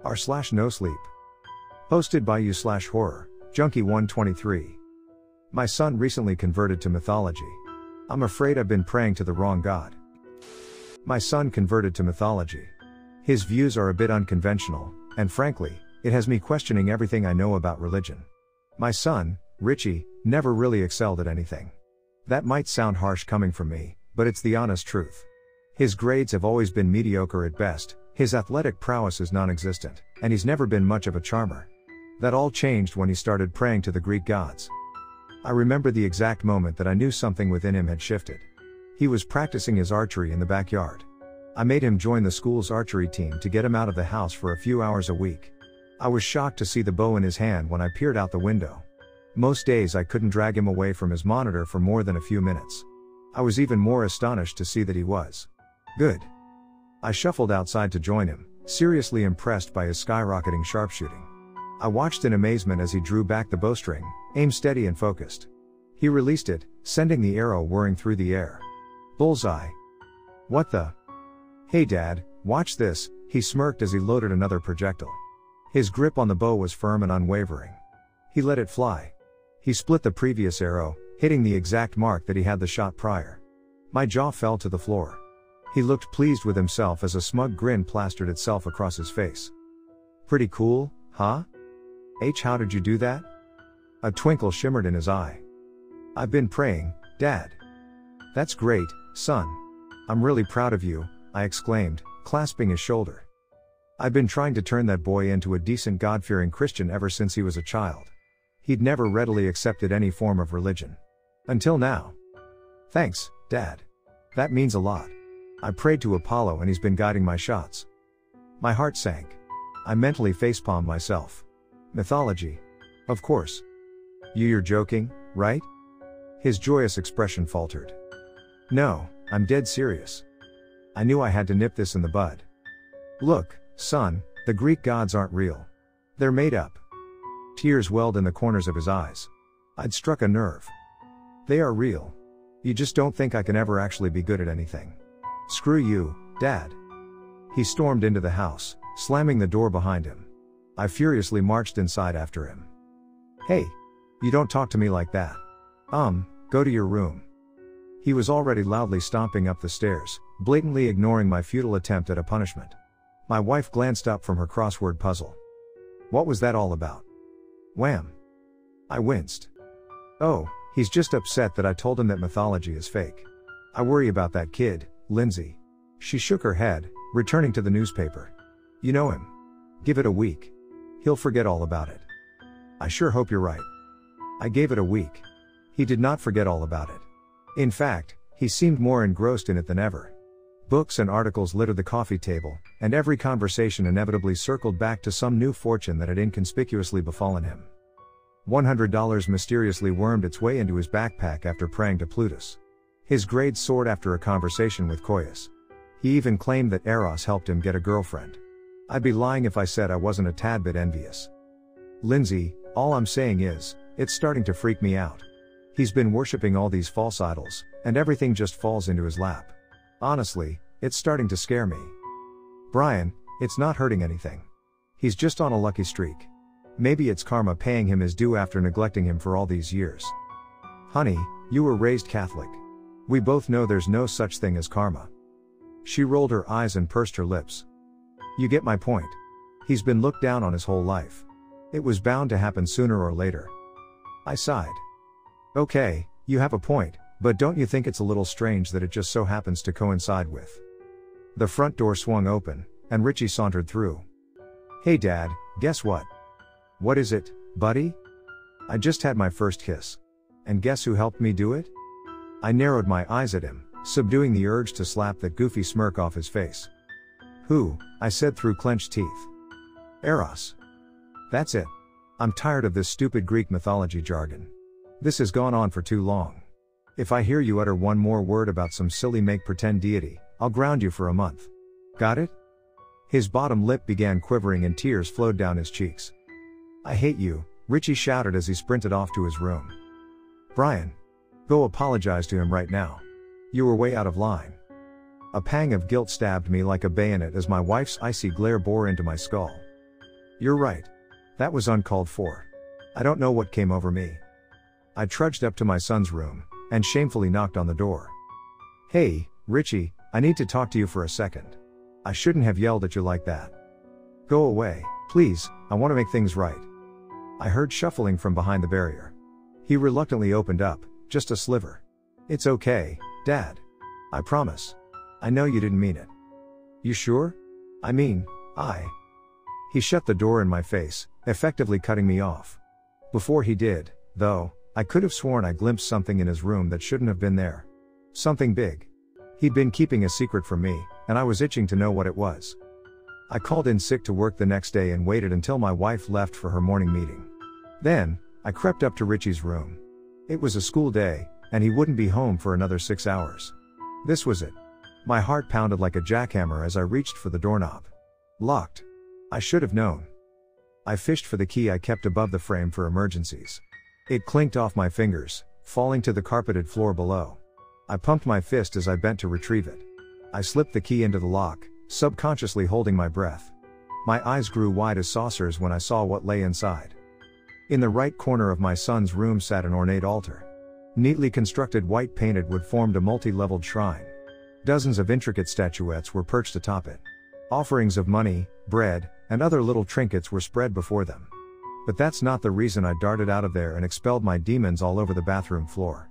r/NoSleep. Hosted by you/horror, Junkie123. My son recently converted to mythology. I'm afraid I've been praying to the wrong god. My son converted to mythology. His views are a bit unconventional, and frankly, it has me questioning everything I know about religion. My son, Richie, never really excelled at anything. That might sound harsh coming from me, but it's the honest truth. His grades have always been mediocre at best, his athletic prowess is non-existent, and he's never been much of a charmer. That all changed when he started praying to the Greek gods. I remember the exact moment that I knew something within him had shifted. He was practicing his archery in the backyard. I made him join the school's archery team to get him out of the house for a few hours a week. I was shocked to see the bow in his hand when I peered out the window. Most days I couldn't drag him away from his monitor for more than a few minutes. I was even more astonished to see that he was good. I shuffled outside to join him, seriously impressed by his skyrocketing sharpshooting. I watched in amazement as he drew back the bowstring, aimed steady and focused. He released it, sending the arrow whirring through the air. Bullseye. What the? Hey Dad, watch this, he smirked as he loaded another projectile. His grip on the bow was firm and unwavering. He let it fly. He split the previous arrow, hitting the exact mark that he had the shot prior. My jaw fell to the floor. He looked pleased with himself as a smug grin plastered itself across his face. Pretty cool, huh? How did you do that? A twinkle shimmered in his eye. I've been praying, Dad. That's great, son. I'm really proud of you, I exclaimed, clasping his shoulder. I've been trying to turn that boy into a decent God-fearing Christian ever since he was a child. He'd never readily accepted any form of religion. Until now. Thanks, Dad. That means a lot. I prayed to Apollo and he's been guiding my shots. My heart sank. I mentally facepalmed myself. Mythology. Of course. You're joking, right? His joyous expression faltered. No, I'm dead serious. I knew I had to nip this in the bud. Look, son, the Greek gods aren't real. They're made up. Tears welled in the corners of his eyes. I'd struck a nerve. They are real. You just don't think I can ever actually be good at anything. Screw you, Dad. He stormed into the house, slamming the door behind him. I furiously marched inside after him. Hey! You don't talk to me like that. Go to your room. He was already loudly stomping up the stairs, blatantly ignoring my futile attempt at a punishment. My wife glanced up from her crossword puzzle. What was that all about? Wham! I winced. Oh, he's just upset that I told him that mythology is fake. I worry about that kid, Lindsay. She shook her head, returning to the newspaper. You know him. Give it a week. He'll forget all about it. I sure hope you're right. I gave it a week. He did not forget all about it. In fact, he seemed more engrossed in it than ever. Books and articles littered the coffee table, and every conversation inevitably circled back to some new fortune that had inconspicuously befallen him. $100 mysteriously wormed its way into his backpack after praying to Plutus. His grades soared after a conversation with Coius. He even claimed that Eros helped him get a girlfriend. I'd be lying if I said I wasn't a tad bit envious. Lindsay, all I'm saying is, it's starting to freak me out. He's been worshipping all these false idols, and everything just falls into his lap. Honestly, it's starting to scare me. Brian, it's not hurting anything. He's just on a lucky streak. Maybe it's karma paying him his due after neglecting him for all these years. Honey, you were raised Catholic. We both know there's no such thing as karma. She rolled her eyes and pursed her lips. You get my point. He's been looked down on his whole life. It was bound to happen sooner or later. I sighed. Okay, you have a point, but don't you think it's a little strange that it just so happens to coincide with? The front door swung open, and Richie sauntered through. Hey Dad, guess what? What is it, buddy? I just had my first kiss. And guess who helped me do it? I narrowed my eyes at him, subduing the urge to slap that goofy smirk off his face. Who? I said through clenched teeth. Eros. That's it. I'm tired of this stupid Greek mythology jargon. This has gone on for too long. If I hear you utter one more word about some silly make-pretend deity, I'll ground you for a month. Got it? His bottom lip began quivering and tears flowed down his cheeks. I hate you, Richie shouted as he sprinted off to his room. Brian, Go apologize to him right now. You were way out of line. A pang of guilt stabbed me like a bayonet as my wife's icy glare bore into my skull. You're right. That was uncalled for. I don't know what came over me. I trudged up to my son's room, and shamefully knocked on the door. Hey, Richie, I need to talk to you for a second. I shouldn't have yelled at you like that. Go away, please, I want to make things right. I heard shuffling from behind the barrier. He reluctantly opened up, just a sliver. It's okay, Dad. I promise. I know you didn't mean it. You sure? I mean, He shut the door in my face, effectively cutting me off. Before he did, though, I could have sworn I glimpsed something in his room that shouldn't have been there. Something big. He'd been keeping a secret from me, and I was itching to know what it was. I called in sick to work the next day and waited until my wife left for her morning meeting. Then, I crept up to Richie's room. It was a school day, and he wouldn't be home for another 6 hours. This was it. My heart pounded like a jackhammer as I reached for the doorknob. Locked. I should have known. I fished for the key I kept above the frame for emergencies. It clinked off my fingers, falling to the carpeted floor below. I pumped my fist as I bent to retrieve it. I slipped the key into the lock, subconsciously holding my breath. My eyes grew wide as saucers when I saw what lay inside. In the right corner of my son's room sat an ornate altar. Neatly constructed white painted wood formed a multi-leveled shrine. Dozens of intricate statuettes were perched atop it. Offerings of money, bread, and other little trinkets were spread before them. But that's not the reason I darted out of there and expelled my demons all over the bathroom floor.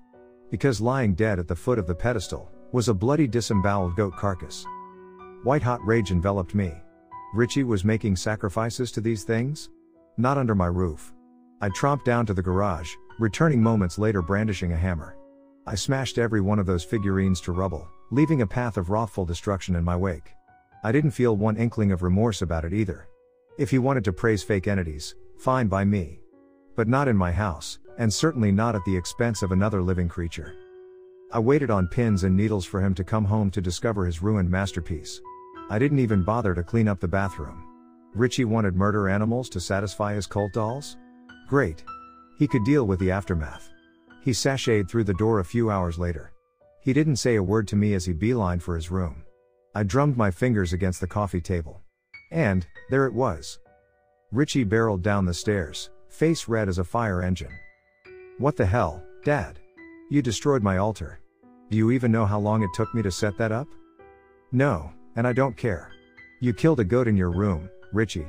Because lying dead at the foot of the pedestal was a bloody disemboweled goat carcass. White-hot rage enveloped me. Richie was making sacrifices to these things? Not under my roof. I tromped down to the garage, returning moments later brandishing a hammer. I smashed every one of those figurines to rubble, leaving a path of wrathful destruction in my wake. I didn't feel one inkling of remorse about it either. If he wanted to praise fake entities, fine by me. But not in my house, and certainly not at the expense of another living creature. I waited on pins and needles for him to come home to discover his ruined masterpiece. I didn't even bother to clean up the bathroom. Richie wanted murder animals to satisfy his cult dolls? Great. He could deal with the aftermath. He sashayed through the door a few hours later. He didn't say a word to me as he beelined for his room. I drummed my fingers against the coffee table. And, there it was. Richie barreled down the stairs, face red as a fire engine. What the hell, Dad? You destroyed my altar. Do you even know how long it took me to set that up? No, and I don't care. You killed a goat in your room, Richie.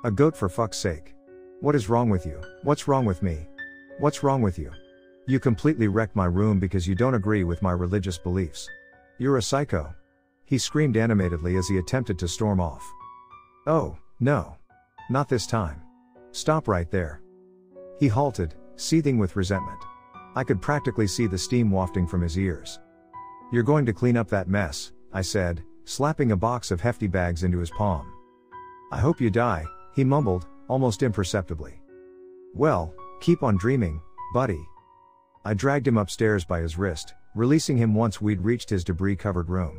A goat for fuck's sake. What is wrong with you? What's wrong with me? What's wrong with you? You completely wrecked my room because you don't agree with my religious beliefs. You're a psycho. He screamed animatedly as he attempted to storm off. Oh, no. Not this time. Stop right there. He halted, seething with resentment. I could practically see the steam wafting from his ears. You're going to clean up that mess, I said, slapping a box of hefty bags into his palm. I hope you die, he mumbled, almost imperceptibly. Well, keep on dreaming, buddy. I dragged him upstairs by his wrist, releasing him once we'd reached his debris-covered room.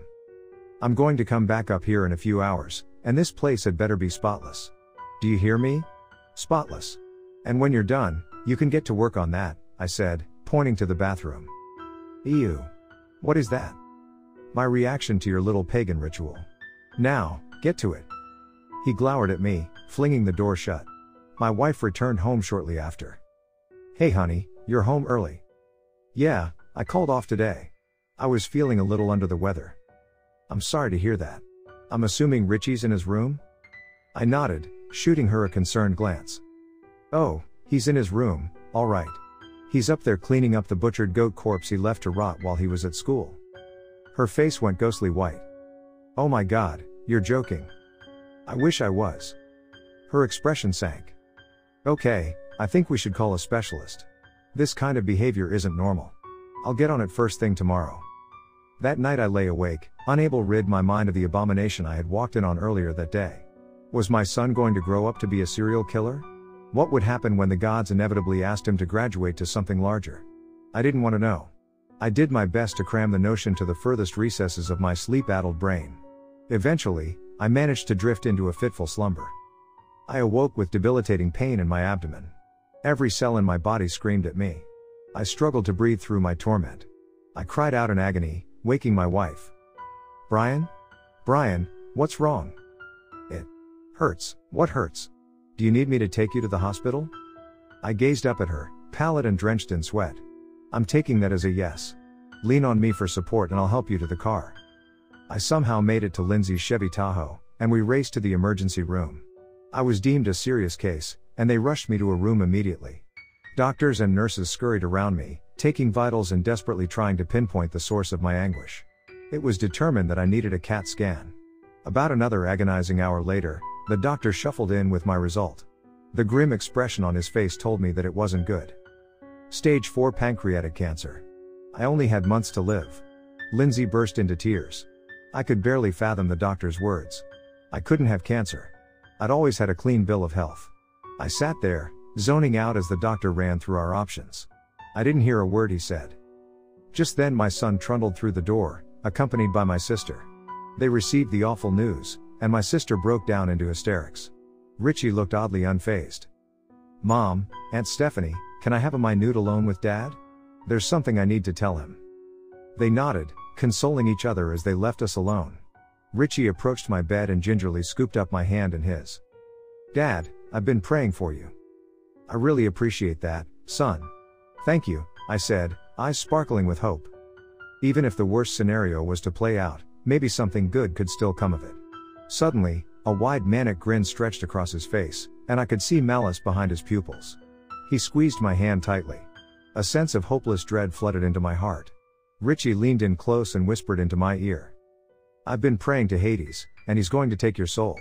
I'm going to come back up here in a few hours, and this place had better be spotless. Do you hear me? Spotless. And when you're done, you can get to work on that, I said, pointing to the bathroom. Ew. What is that? My reaction to your little pagan ritual. Now, get to it. He glowered at me, flinging the door shut. My wife returned home shortly after. Hey honey, you're home early. Yeah, I called off today. I was feeling a little under the weather. I'm sorry to hear that. I'm assuming Richie's in his room? I nodded, shooting her a concerned glance. Oh, he's in his room, all right. He's up there cleaning up the butchered goat corpse he left to rot while he was at school. Her face went ghostly white. Oh my God, you're joking. I wish I was. Her expression sank. Okay, I think we should call a specialist. This kind of behavior isn't normal. I'll get on it first thing tomorrow. That night I lay awake, unable to rid my mind of the abomination I had walked in on earlier that day. Was my son going to grow up to be a serial killer? What would happen when the gods inevitably asked him to graduate to something larger? I didn't want to know. I did my best to cram the notion to the furthest recesses of my sleep-addled brain. Eventually, I managed to drift into a fitful slumber. I awoke with debilitating pain in my abdomen. Every cell in my body screamed at me. I struggled to breathe through my torment. I cried out in agony, waking my wife. Brian? Brian, what's wrong? It hurts. What hurts? Do you need me to take you to the hospital? I gazed up at her, pallid and drenched in sweat. I'm taking that as a yes. Lean on me for support and I'll help you to the car. I somehow made it to Lindsay's Chevy Tahoe, and we raced to the emergency room. I was deemed a serious case, and they rushed me to a room immediately. Doctors and nurses scurried around me, taking vitals and desperately trying to pinpoint the source of my anguish. It was determined that I needed a CAT scan. About another agonizing hour later, the doctor shuffled in with my result. The grim expression on his face told me that it wasn't good. Stage 4 pancreatic cancer. I only had months to live. Lindsay burst into tears. I could barely fathom the doctor's words. I couldn't have cancer. I'd always had a clean bill of health. I sat there, zoning out as the doctor ran through our options. I didn't hear a word he said. Just then my son trundled through the door, accompanied by my sister. They received the awful news, and my sister broke down into hysterics. Richie looked oddly unfazed. Mom, Aunt Stephanie, can I have a minute alone with Dad? There's something I need to tell him. They nodded, consoling each other as they left us alone. Richie approached my bed and gingerly scooped up my hand in his. Dad, I've been praying for you. I really appreciate that, son. Thank you, I said, eyes sparkling with hope. Even if the worst scenario was to play out, maybe something good could still come of it. Suddenly, a wide manic grin stretched across his face, and I could see malice behind his pupils. He squeezed my hand tightly. A sense of hopeless dread flooded into my heart. Richie leaned in close and whispered into my ear. I've been praying to Hades, and he's going to take your soul.